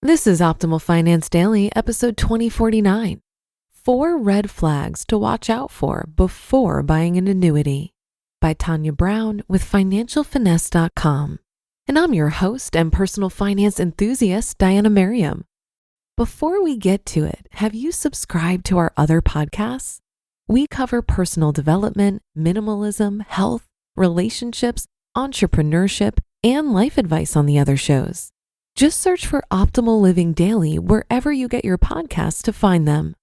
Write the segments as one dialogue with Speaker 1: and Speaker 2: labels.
Speaker 1: This is Optimal Finance Daily, episode 2049. 4 red flags to watch out for before buying an annuity by Tania Brown with financialfinesse.com. And I'm your host and personal finance enthusiast, Diana Merriam. Before we get to it, have you subscribed to our other podcasts? We cover personal development, minimalism, health, relationships, entrepreneurship, and life advice on the other shows. Just search for Optimal Living Daily wherever you get your podcasts to find them.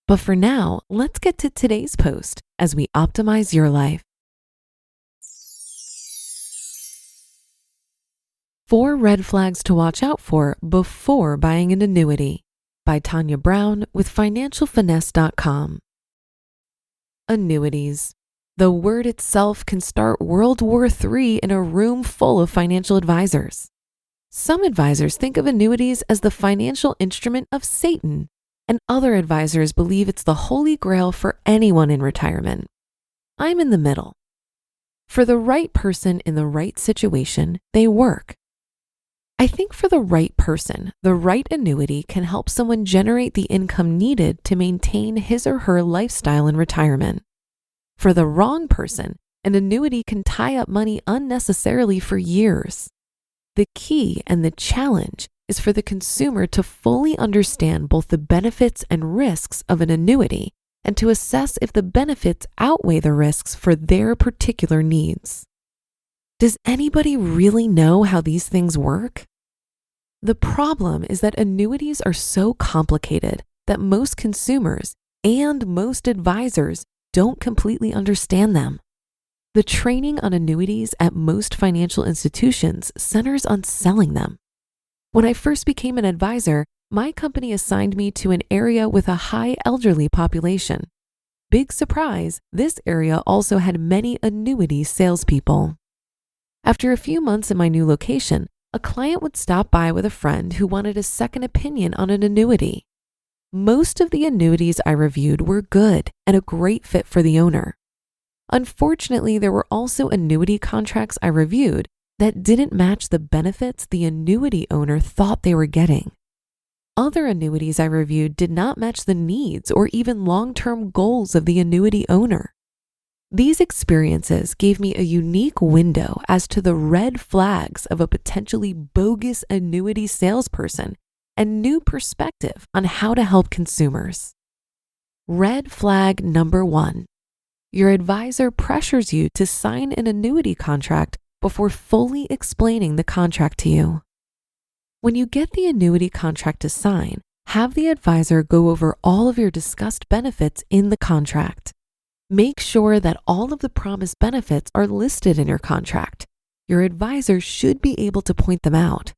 Speaker 1: But for now, let's get to today's post as we optimize your life. 4 red flags to watch out for before buying an annuity by Tania Brown with financialfinesse.com. Annuities. The word itself can start World War III in a room full of financial advisors. Some advisors think of annuities as the financial instrument of Satan, and other advisors believe it's the holy grail for anyone in retirement. I'm in the middle. For the right person in the right situation, they work. I think for the right person, the right annuity can help someone generate the income needed to maintain his or her lifestyle in retirement. For the wrong person, an annuity can tie up money unnecessarily for years. The key and the challenge is for the consumer to fully understand both the benefits and risks of an annuity and to assess if the benefits outweigh the risks for their particular needs. Does anybody really know how these things work? The problem is that annuities are so complicated that most consumers and most advisors don't completely understand them. The training on annuities at most financial institutions centers on selling them. When I first became an advisor, my company assigned me to an area with a high elderly population. Big surprise, this area also had many annuity salespeople. After a few months in my new location, a client would stop by with a friend who wanted a second opinion on an annuity. Most of the annuities I reviewed were good and a great fit for the owner. Unfortunately, there were also annuity contracts I reviewed that didn't match the benefits the annuity owner thought they were getting. Other annuities I reviewed did not match the needs or even long-term goals of the annuity owner. These experiences gave me a unique window as to the red flags of a potentially bogus annuity salesperson and new perspective on how to help consumers. Red flag number 1. Your advisor pressures you to sign an annuity contract before fully explaining the contract to you. When you get the annuity contract to sign, have the advisor go over all of your discussed benefits in the contract. Make sure that all of the promised benefits are listed in your contract. Your advisor should be able to point them out.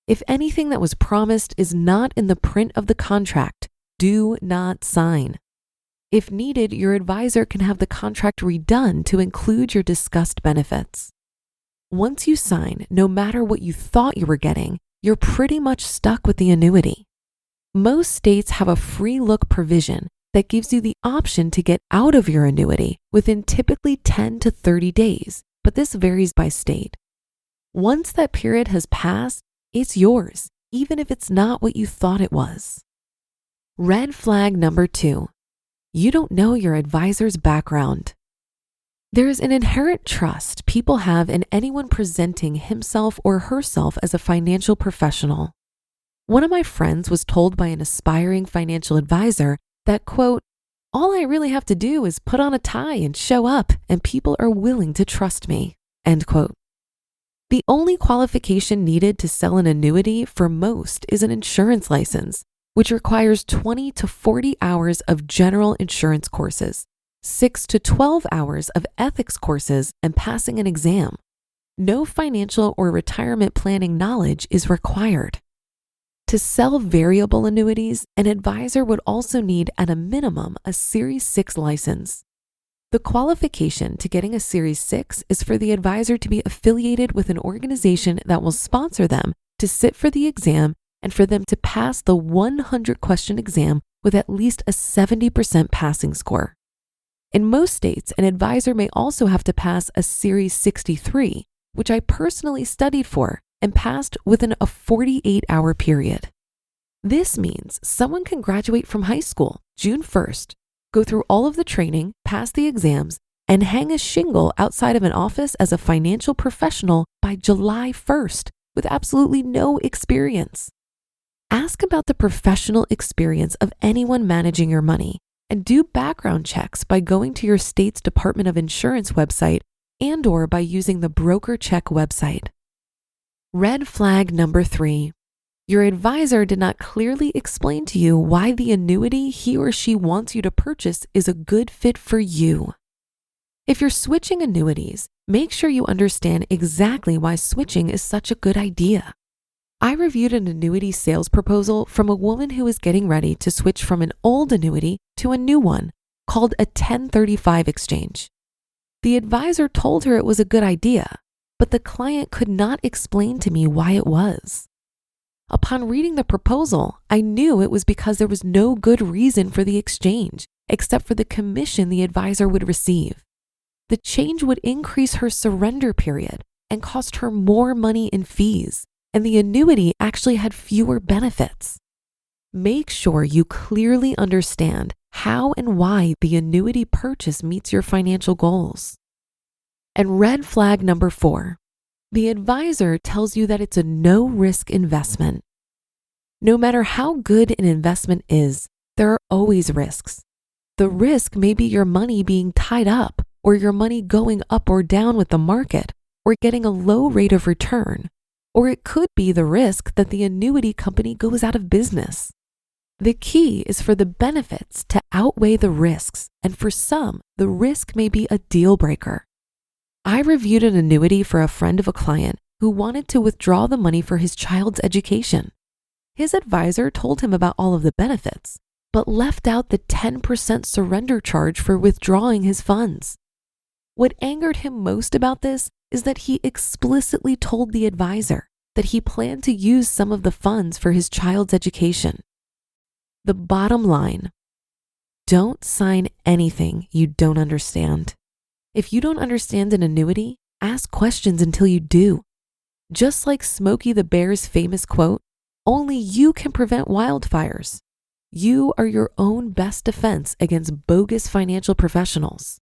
Speaker 1: If anything that was promised is not in the print of the contract, do not sign. If needed, your advisor can have the contract redone to include your discussed benefits. Once you sign, no matter what you thought you were getting, you're pretty much stuck with the annuity. Most states have a free look provision that gives you the option to get out of your annuity within typically 10 to 30 days, but this varies by state. Once that period has passed, it's yours, even if it's not what you thought it was. Red flag number 2. You don't know your advisor's background. There is an inherent trust people have in anyone presenting himself or herself as a financial professional. One of my friends was told by an aspiring financial advisor that, quote, "All I really have to do is put on a tie and show up, and people are willing to trust me," end quote. The only qualification needed to sell an annuity for most is an insurance license, which requires 20 to 40 hours of general insurance courses, 6 to 12 hours of ethics courses, and passing an exam. No financial or retirement planning knowledge is required. To sell variable annuities, an advisor would also need at a minimum a Series 6 license. The qualification to getting a Series 6 is for the advisor to be affiliated with an organization that will sponsor them to sit for the exam and for them to pass the 100-question exam with at least a 70% passing score. In most states, an advisor may also have to pass a Series 63, which I personally studied for and passed within a 48-hour period. This means someone can graduate from high school June 1st, go through all of the training, pass the exams, and hang a shingle outside of an office as a financial professional by July 1st with absolutely no experience. Ask about the professional experience of anyone managing your money and do background checks by going to your state's Department of Insurance website and/or by using the broker check website. Red flag number 3. Your advisor did not clearly explain to you why the annuity he or she wants you to purchase is a good fit for you. If you're switching annuities, make sure you understand exactly why switching is such a good idea. I reviewed an annuity sales proposal from a woman who was getting ready to switch from an old annuity to a new one called a 1035 exchange. The advisor told her it was a good idea, but the client could not explain to me why it was. Upon reading the proposal, I knew it was because there was no good reason for the exchange except for the commission the advisor would receive. The change would increase her surrender period and cost her more money in fees, and the annuity actually had fewer benefits. Make sure you clearly understand how and why the annuity purchase meets your financial goals. And red flag number 4, the advisor tells you that it's a no-risk investment. No matter how good an investment is, there are always risks. The risk may be your money being tied up, or your money going up or down with the market, or getting a low rate of return, or it could be the risk that the annuity company goes out of business. The key is for the benefits to outweigh the risks, and for some, the risk may be a deal breaker. I reviewed an annuity for a friend of a client who wanted to withdraw the money for his child's education. His advisor told him about all of the benefits, but left out the 10% surrender charge for withdrawing his funds. What angered him most about this is that he explicitly told the advisor that he planned to use some of the funds for his child's education. The bottom line: don't sign anything you don't understand. If you don't understand an annuity, ask questions until you do. Just like Smokey the Bear's famous quote, "Only you can prevent wildfires." You are your own best defense against bogus financial professionals.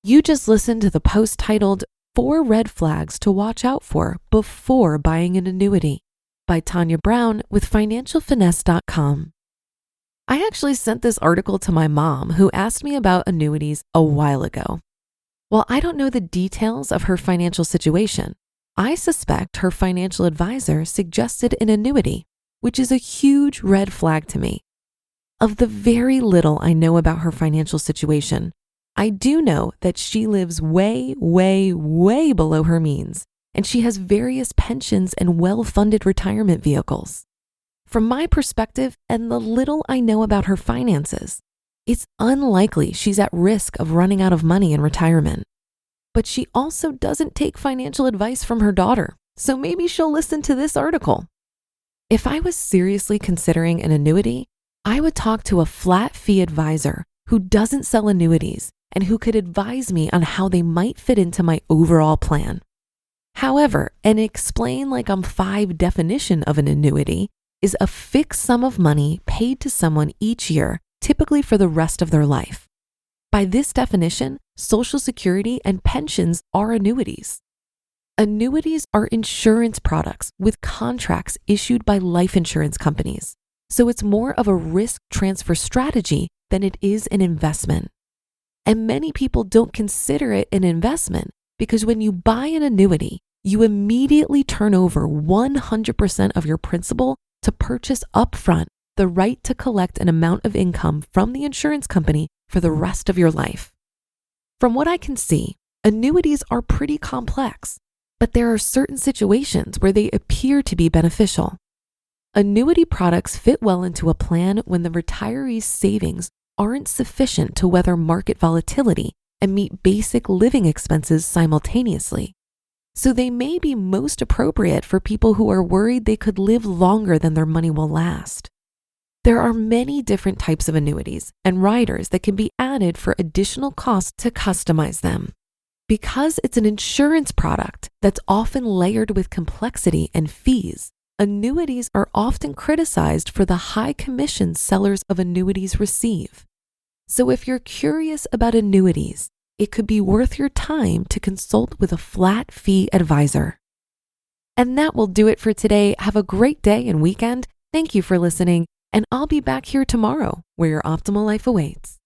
Speaker 1: You just listened to the post titled 4 Red Flags to Watch Out For Before Buying an Annuity by Tania Brown with financialfinesse.com. I actually sent this article to my mom, who asked me about annuities a while ago. While I don't know the details of her financial situation, I suspect her financial advisor suggested an annuity, which is a huge red flag to me. Of the very little I know about her financial situation, I do know that she lives way, way, way below her means, and she has various pensions and well-funded retirement vehicles. From my perspective and the little I know about her finances, it's unlikely she's at risk of running out of money in retirement. But she also doesn't take financial advice from her daughter, so maybe she'll listen to this article. If I was seriously considering an annuity, I would talk to a flat fee advisor who doesn't sell annuities and who could advise me on how they might fit into my overall plan. However, an explain like I'm 5 definition of an annuity is a fixed sum of money paid to someone each year, typically for the rest of their life. By this definition, Social Security and pensions are annuities. Annuities are insurance products with contracts issued by life insurance companies, so it's more of a risk transfer strategy than it is an investment. And many people don't consider it an investment because when you buy an annuity, you immediately turn over 100% of your principal to purchase upfront the right to collect an amount of income from the insurance company for the rest of your life. From what I can see, annuities are pretty complex, but there are certain situations where they appear to be beneficial. Annuity products fit well into a plan when the retiree's savings aren't sufficient to weather market volatility and meet basic living expenses simultaneously. So they may be most appropriate for people who are worried they could live longer than their money will last. There are many different types of annuities and riders that can be added for additional costs to customize them. Because it's an insurance product that's often layered with complexity and fees, annuities are often criticized for the high commissions sellers of annuities receive. So if you're curious about annuities, it could be worth your time to consult with a flat fee advisor. And that will do it for today. Have a great day and weekend. Thank you for listening, and I'll be back here tomorrow where your optimal life awaits.